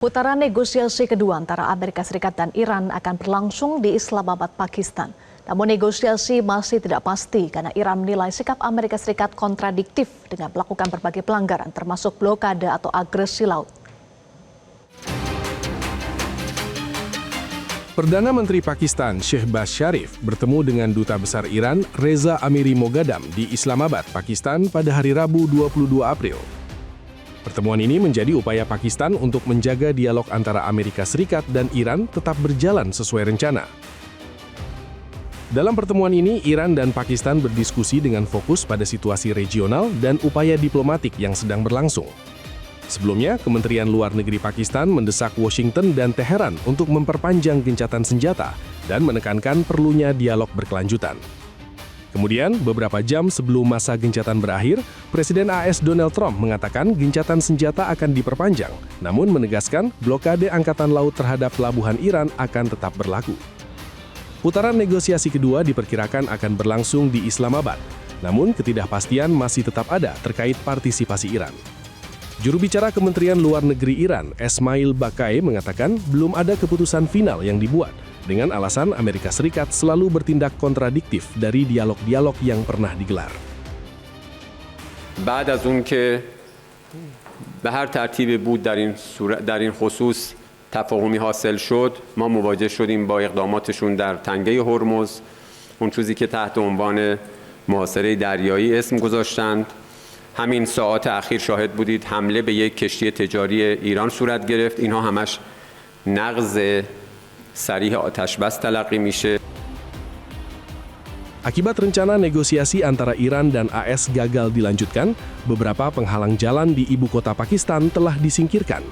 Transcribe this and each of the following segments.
Putaran negosiasi kedua antara Amerika Serikat dan Iran akan berlangsung di Islamabad, Pakistan. Namun negosiasi masih tidak pasti karena Iran menilai sikap Amerika Serikat kontradiktif dengan melakukan berbagai pelanggaran termasuk blokade atau agresi laut. Perdana Menteri Pakistan Shehbaz Sharif bertemu dengan Duta Besar Iran Reza Amiri Moghadam di Islamabad, Pakistan pada hari Rabu 22 April. Pertemuan ini menjadi upaya Pakistan untuk menjaga dialog antara Amerika Serikat dan Iran tetap berjalan sesuai rencana. Dalam pertemuan ini, Iran dan Pakistan berdiskusi dengan fokus pada situasi regional dan upaya diplomatik yang sedang berlangsung. Sebelumnya, Kementerian Luar Negeri Pakistan mendesak Washington dan Teheran untuk memperpanjang gencatan senjata dan menekankan perlunya dialog berkelanjutan. Kemudian, beberapa jam sebelum masa gencatan berakhir, Presiden AS Donald Trump mengatakan gencatan senjata akan diperpanjang, namun menegaskan blokade Angkatan Laut terhadap pelabuhan Iran akan tetap berlaku. Putaran negosiasi kedua diperkirakan akan berlangsung di Islamabad, namun ketidakpastian masih tetap ada terkait partisipasi Iran. Juru bicara Kementerian Luar Negeri Iran, Esmail Bakai, mengatakan belum ada keputusan final yang dibuat, dengan alasan Amerika Serikat selalu bertindak kontradiktif dari dialog-dialog yang pernah digelar. بعد از اون که به هر ترتیبی بود در این خصوص تفاهمی حاصل شد، ما مواجه شدیم با اقداماتشون در تنگه هرمز، اون چیزی که تحت عنوان محاصره دریایی اسم گذاشتند. همین ساعات اخیر شاهد بودید حمله به یک کشتی تجاری ایران صورت گرفت. اینها همش نقض صریح آتش بس تلقی میشه. Akibat rencana negosiasi antara Iran dan AS gagal dilanjutkan, beberapa penghalang jalan di ibu kota Pakistan telah disingkirkan.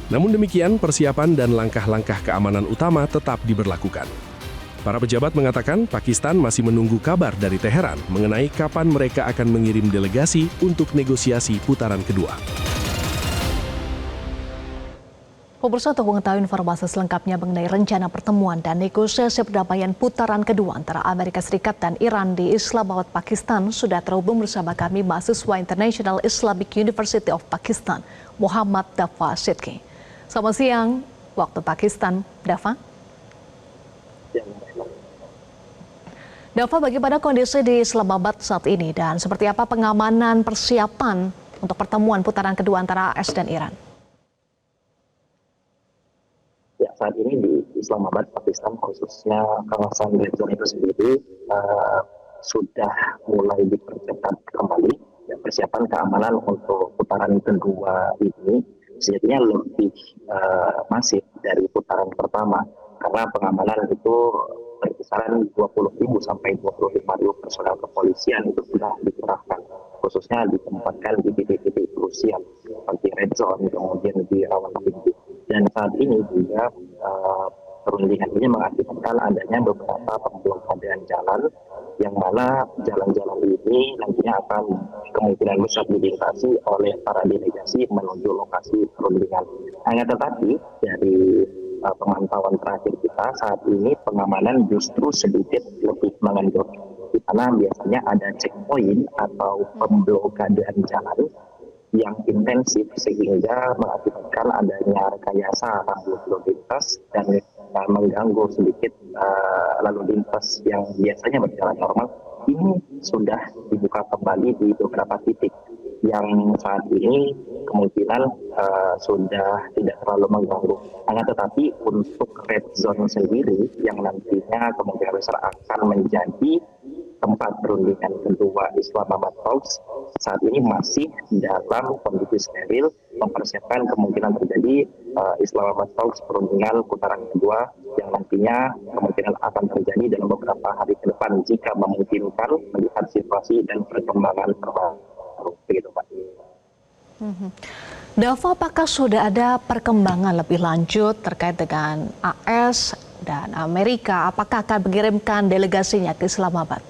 Namun demikian, persiapan dan langkah-langkah keamanan utama tetap diberlakukan. Para pejabat mengatakan Pakistan masih menunggu kabar dari Teheran mengenai kapan mereka akan mengirim delegasi untuk negosiasi putaran kedua. Pemirsa, untuk mengetahui informasi selengkapnya mengenai rencana pertemuan dan negosiasi perdamaian putaran kedua antara Amerika Serikat dan Iran di Islamabad, Pakistan, sudah terhubung bersama kami mahasiswa International Islamic University of Pakistan, Muhammad Dafa Sidki. Selamat siang, waktu Pakistan, Dafa. Dafa, bagaimana kondisi di Islamabad saat ini dan seperti apa pengamanan persiapan untuk pertemuan putaran kedua antara AS dan Iran? Ya, saat ini di Islamabad, Pakistan, khususnya kawasan Red Zone itu sendiri sudah mulai diperketat kembali. Ya, persiapan keamanan untuk putaran kedua ini sejatinya lebih masif dari putaran pertama, karena pengamanan itu berkisaran 20.000 sampai 25.000 personel kepolisian itu sudah dikerahkan, khususnya ditempatkan di titik-titik krusial seperti Red Zone, kemudian di rawan tinggi. Dan saat ini juga perundingan ini mengakibatkan adanya beberapa pemblokadaan jalan, yang mana jalan-jalan ini nantinya akan kemungkinan besar dilintasi oleh para delegasi menuju lokasi perundingan. Hanya tetapi dari pemantauan terakhir kita saat ini pengamanan justru sedikit lebih mengendur, di mana biasanya ada checkpoint atau pemblokadaan jalan yang intensif sehingga mengakibatkan adanya rekayasa lalu lintas dan mengganggu sedikit lalu lintas yang biasanya berjalan normal. Ini sudah dibuka kembali di beberapa titik yang saat ini kemungkinan sudah tidak terlalu mengganggu. Hanya tetapi untuk Red Zone sendiri yang nantinya kemungkinan besar akan menjadi tempat perundingan kedua Islamabad Talks, saat ini masih dalam kondisi steril, mempersiapkan kemungkinan terjadi Islamabad Talks perundingan putaran kedua yang nantinya kemungkinan akan terjadi dalam beberapa hari ke depan jika memungkinkan melihat situasi dan perkembangan terbaru. Begitu, Pak. Dafa, apakah sudah ada perkembangan lebih lanjut terkait dengan AS dan Amerika? Apakah akan mengirimkan delegasinya ke Islamabad?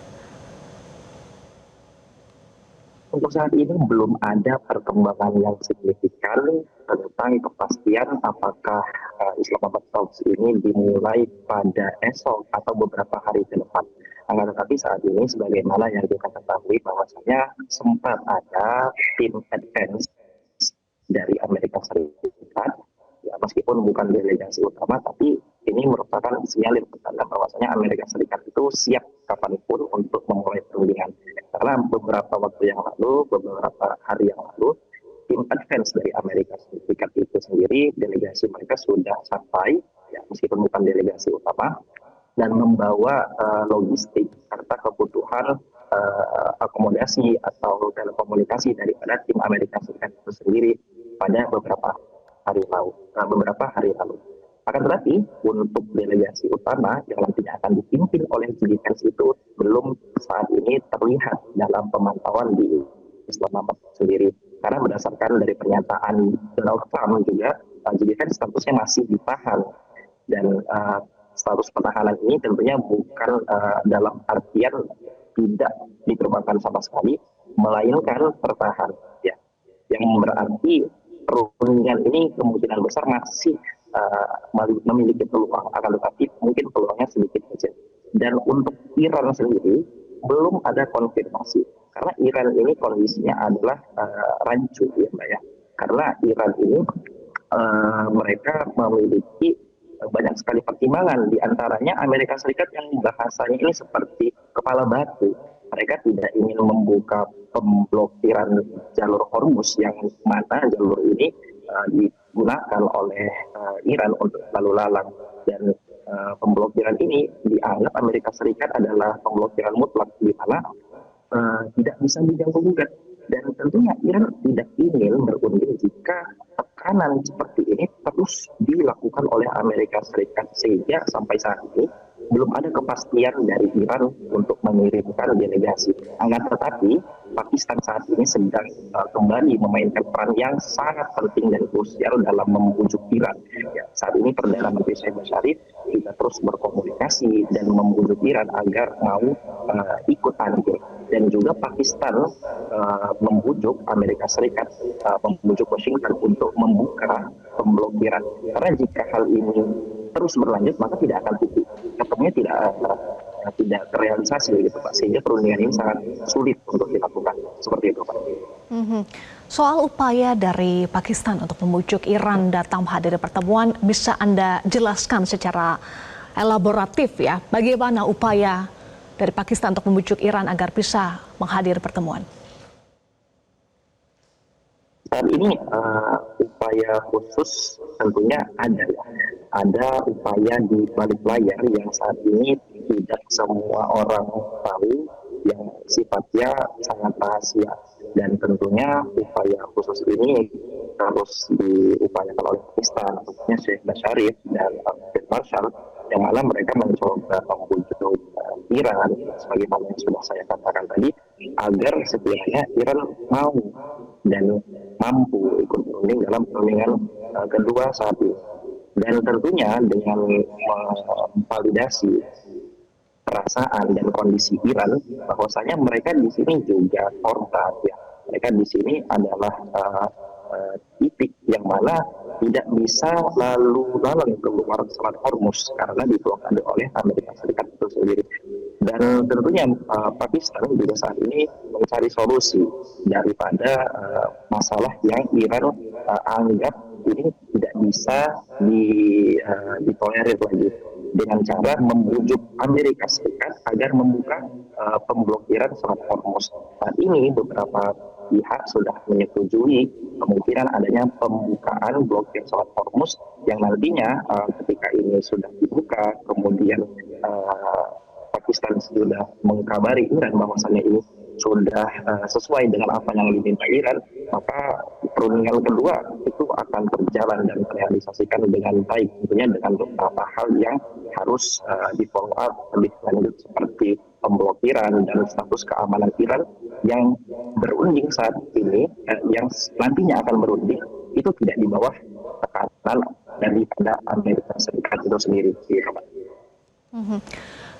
Untuk saat ini belum ada perkembangan yang signifikan tentang kepastian apakah Islamabad Talks ini dimulai pada esok atau beberapa hari ke depan. Akan tetapi saat ini sebagaimana yang kita ketahui bahwasanya sempat ada tim advance dari Amerika Serikat, ya, meskipun bukan delegasi utama, tapi ini merupakan sinyalir pertanda bahwasanya Amerika Serikat itu siap kapanpun untuk memulai perundingan. Karena beberapa waktu yang lalu, beberapa hari yang lalu, tim advance dari Amerika Serikat itu sendiri, delegasi mereka sudah sampai, ya, meskipun bukan delegasi utama, dan membawa logistik serta kebutuhan akomodasi atau telekomunikasi daripada tim Amerika Serikat itu sendiri pada beberapa hari lalu. Akan tetapi untuk delegasi utama yang nantinya akan dipimpin oleh JD Vance itu belum saat ini terlihat dalam pemantauan di Islamabad sendiri. Karena berdasarkan dari pernyataan Donald Trump juga, JD Vance statusnya masih ditahan, dan status penahanan ini tentunya bukan dalam artian tidak diterbangkan sama sekali, melainkan tertahan, ya, yang berarti perundingan ini kemungkinan besar masih memiliki peluang, akan tetapi mungkin peluangnya sedikit kecil. Dan untuk Iran sendiri belum ada konfirmasi, karena Iran ini kondisinya adalah rancu, ya Mbak ya. Karena Iran ini mereka memiliki banyak sekali pertimbangan, di antaranya Amerika Serikat yang bahasanya ini seperti kepala batu. Mereka tidak ingin membuka pemblokiran jalur Hormuz, yang mana jalur ini digunakan oleh Iran untuk lalu lalang, dan pemblokiran ini dianggap Amerika Serikat adalah pemblokiran mutlak di mana tidak bisa diganggu gugat. Dan tentunya Iran tidak ingin berunding jika tekanan seperti ini terus dilakukan oleh Amerika Serikat, sehingga sampai saat ini belum ada kepastian dari Iran untuk mengirimkan delegasi. Akan tetapi Pakistan saat ini sedang kembali memainkan peran yang sangat penting dan krusial dalam membujuk Iran. Ya, saat ini Perdana Menteri Shehbaz Sharif juga terus berkomunikasi dan membujuk Iran agar mau ikut andil. Dan juga Pakistan membujuk Amerika Serikat, membujuk Washington untuk membuka pemblokiran. Karena jika hal ini terus berlanjut, maka tidak akan ketemunya tidak terrealisasi gitu Pak, sehingga perundingan ini sangat sulit untuk dilakukan, seperti itu Pak. Soal upaya dari Pakistan untuk membujuk Iran datang menghadiri pertemuan, bisa Anda jelaskan secara elaboratif ya, bagaimana upaya dari Pakistan untuk membujuk Iran agar bisa menghadiri pertemuan? Saat ini upaya khusus tentunya ada ya. Ada upaya di balik layar yang saat ini tidak semua orang tahu, yang sifatnya sangat rahasia. Dan tentunya upaya khusus ini harus diupayakan oleh Pakistan, khususnya Shehbaz Sharif dan Field Marshal, yang mana mereka mencoba membujuk Iran, sebagaimana yang sudah saya katakan tadi, agar sekiranya Iran mau dan mampu ikut berunding dalam perundingan kedua saat ini. Dan tentunya dengan memvalidasi perasaan dan kondisi Iran, bahwasanya mereka di sini juga korban, ya. Mereka di sini adalah titik yang mana tidak bisa lalu lalang keluar Selat Hormuz karena diblokade oleh Amerika Serikat itu sendiri. Dan tentunya Pakistan juga saat ini mencari solusi daripada masalah yang Iran anggap ini tidak bisa ditolerir lagi, dengan cara membujuk Amerika Serikat agar membuka pemblokiran Selat Hormuz. Saat ini beberapa pihak sudah menyetujui kemungkinan adanya pembukaan blokir Selat Hormuz, yang nantinya ketika ini sudah dibuka, kemudian Pakistan sudah mengkabari Iran bahwasannya ini sudah sesuai dengan apa yang diminta Iran, maka perundingan kedua itu akan berjalan dan terrealisasikan dengan baik, tentunya dengan beberapa hal yang harus di-follow up lebih lanjut, seperti pemblokiran dan status keamanan Iran yang berunding saat ini, yang nantinya akan berunding, itu tidak di bawah tekanan daripada Amerika Serikat itu sendiri.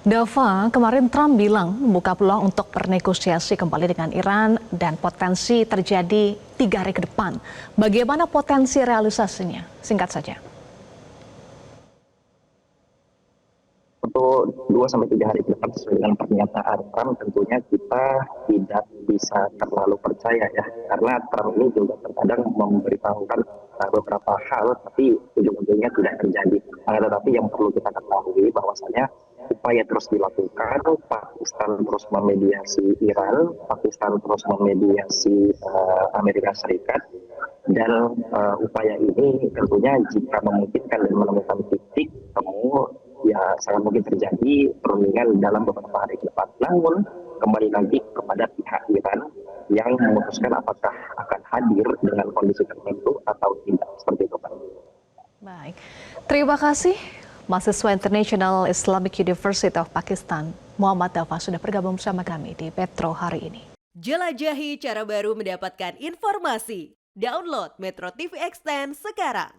Dava, kemarin Trump bilang membuka peluang untuk bernegosiasi kembali dengan Iran dan potensi terjadi 3 hari ke depan. Bagaimana potensi realisasinya? Singkat saja. Untuk Untuk 2-3 hari ke depan sesuai dengan pernyataan Trump, tentunya kita tidak bisa terlalu percaya ya, karena Trump ini juga terkadang memberitahukan beberapa hal, tapi ujung-ujungnya tidak terjadi. Tetapi yang perlu kita ketahui bahwasanya upaya terus dilakukan, Pakistan terus memediasi Iran, Pakistan terus memediasi Amerika Serikat, dan upaya ini tentunya jika memungkinkan dan menemukan titik temu, ya sangat mungkin terjadi perundingan dalam beberapa hari ke depan. Namun kembali lagi kepada pihak Iran yang memutuskan apakah akan hadir dengan kondisi tertentu atau tidak, seperti itu Pak. Baik, terima kasih mahasiswa International Islamic University of Pakistan, Muhammad Dafa, sudah bergabung bersama kami di Metro hari ini. Jelajahi cara baru mendapatkan informasi. Download Metro TV Extend sekarang.